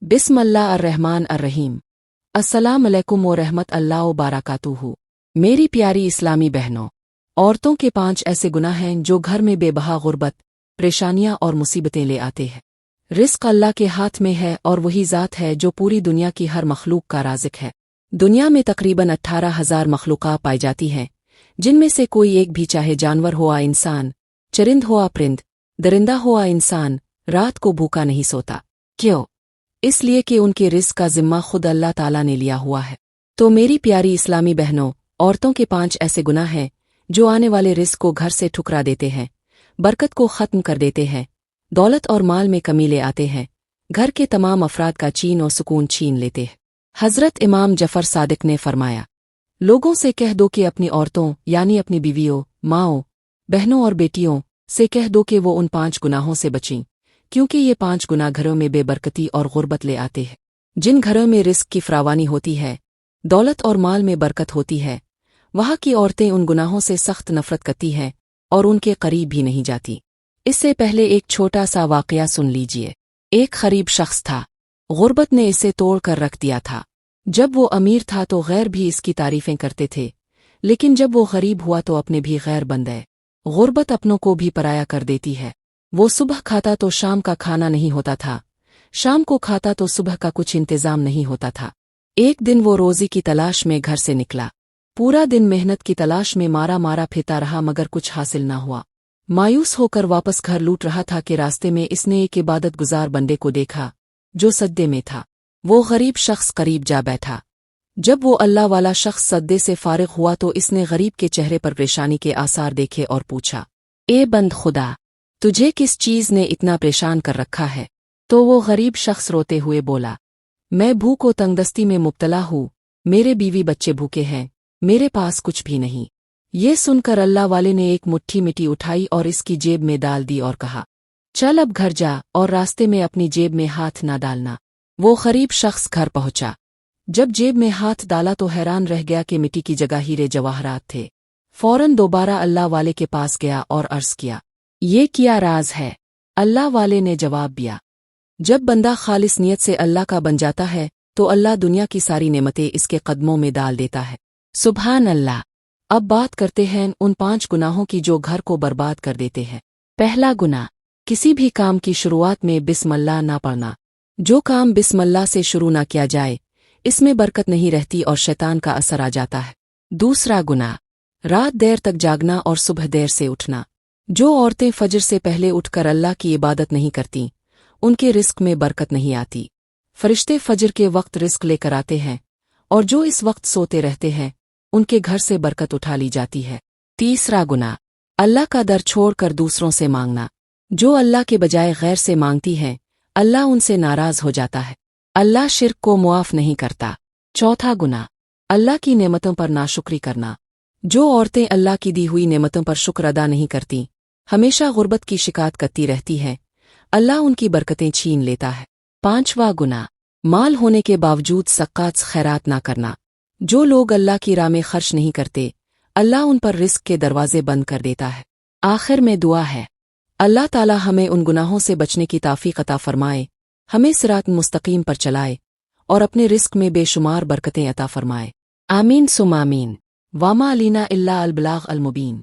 बिस्मिल्लाह अर्रहमान अर्रहीम। अस्सलाम अलैकुम व रहमत अल्लाह व बारकातुहू। मेरी प्यारी इस्लामी बहनों, औरतों के 5 ऐसे गुनाह हैं जो घर में बेबहा गुर्बत, परेशानियां और मुसीबतें ले आते हैं। रिस्क अल्लाह के हाथ में है और वही ज़ात है जो पूरी दुनिया की हर मखलूक का राज़िक है। दुनिया में तकरीबन 18,000 मखलूक़ात पाई जाती हैं, जिनमें से कोई एक भी, चाहे जानवर हो या इंसान, चरिंद हो या परिंद, दरिंदा हो या इंसान, रात को भूखा नहीं सोता। क्यों? इसलिए कि उनके रिस्क का ज़िम्मा खुद अल्लाह ताला ने लिया हुआ है। तो मेरी प्यारी इस्लामी बहनों, औरतों के 5 ऐसे गुनाह हैं जो आने वाले रिस्क को घर से ठुकरा देते हैं, बरकत को ख़त्म कर देते हैं, दौलत और माल में कमी ले आते हैं, घर के तमाम अफराद का चैन और सुकून छीन लेते हैं। हज़रत इमाम जफ़र सादिक ने फरमाया, लोगों से कह दो कि अपनी औरतों यानी अपनी बीवियों, माँओं, बहनों और बेटियों से कह दो कि वो उन 5 गुनाहों से बचें, क्योंकि ये 5 गुनाह घरों में बेबरकती और गुर्बत ले आते हैं। जिन घरों में रिस्क की फरावानी होती है, दौलत और माल में बरकत होती है, वहाँ की औरतें उन गुनाहों से सख्त नफरत करती हैं और उनके करीब भी नहीं जाती। इससे पहले एक छोटा सा वाक़या सुन लीजिए। एक गरीब शख्स था, गुर्बत ने इसे तोड़ कर रख दिया था। जब वो अमीर था तो गैर भी इसकी तारीफें करते थे, लेकिन जब वो गरीब हुआ तो अपने भी गैर बन गए। गुर्बत अपनों को भी पराया कर देती है। वो सुबह खाता तो शाम का खाना नहीं होता था, शाम को खाता तो सुबह का कुछ इंतजाम नहीं होता था। एक दिन वो रोज़ी की तलाश में घर से निकला। पूरा दिन मेहनत की तलाश में मारा मारा फिरता रहा, मगर कुछ हासिल ना हुआ। मायूस होकर वापस घर लौट रहा था कि रास्ते में इसने एक इबादत गुजार बंदे को देखा जो सज्दे में था। वो गरीब शख्स करीब जा बैठा। जब वो अल्लाह वाला शख्स सज्दे से फारिग हुआ तो इसने गरीब के चेहरे पर परेशानी के आसार देखे और पूछा, ए बंद खुदा, तुझे किस चीज़ ने इतना परेशान कर रखा है? तो वो गरीब शख्स रोते हुए बोला, मैं भूख और तंगदस्ती में मुब्तला हूँ, मेरे बीवी बच्चे भूखे हैं, मेरे पास कुछ भी नहीं। ये सुनकर अल्लाह वाले ने एक मुट्ठी मिट्टी उठाई और इसकी जेब में डाल दी और कहा, चल अब घर जा और रास्ते में अपनी जेब में हाथ ना डालना। वो गरीब शख्स घर पहुंचा। जब जेब में हाथ डाला तो हैरान रह गया कि मिट्टी की जगह हीरे जवाहरात थे। फौरन दोबारा अल्लाह वाले के पास गया और अर्ज किया, ये क्या राज है? अल्लाह वाले ने जवाब दिया, जब बंदा खालिस नियत से अल्लाह का बन जाता है तो अल्लाह दुनिया की सारी नेमतें इसके कदमों में डाल देता है। सुभान अल्लाह। अब बात करते हैं उन 5 गुनाहों की जो घर को बर्बाद कर देते हैं। पहला गुनाह, किसी भी काम की शुरुआत में बिस्मिल्लाह ना पढ़ना। जो काम बिस्मिल्लाह से शुरू ना किया जाए, इसमें बरकत नहीं रहती और शैतान का असर आ जाता है। दूसरा गुनाह, रात देर तक जागना और सुबह देर से उठना। जो औरतें फजर से पहले उठकर अल्लाह की इबादत नहीं करती, उनके रिस्क में बरकत नहीं आती। फरिश्ते फजर के वक्त रिस्क लेकर आते हैं और जो इस वक्त सोते रहते हैं, उनके घर से बरकत उठा ली जाती है। तीसरा गुनाह, अल्लाह का दर छोड़कर दूसरों से मांगना। जो अल्लाह के बजाय गैर से मांगती हैं, अल्लाह उनसे नाराज हो जाता है। अल्लाह शिर्क को मुआफ नहीं करता। चौथा गुनाह, अल्लाह की नेमतों पर नाशुक्री करना। जो औरतें अल्लाह की दी हुई नेमतों पर शुक्र अदा नहीं करती, हमेशा गुर्बत की शिकायत करती रहती हैं, अल्लाह उनकी बरकतें छीन लेता है। पांचवा गुनाह, माल होने के बावजूद सक़ात खैरात ना करना। जो लोग अल्लाह की राह में खर्च नहीं करते, अल्लाह उन पर रिस्क के दरवाजे बंद कर देता है। आखिर में दुआ है, अल्लाह ताला हमें उन गुनाहों से बचने की तौफीक अता फरमाए, हमें सिरात मुस्तकीम पर चलाए और अपने रिस्क में बेशुमार बरकतें अता फरमाए। आमीन सुम आमीन। वामा अलीना इल्ला अल बलाग अल मुबीन।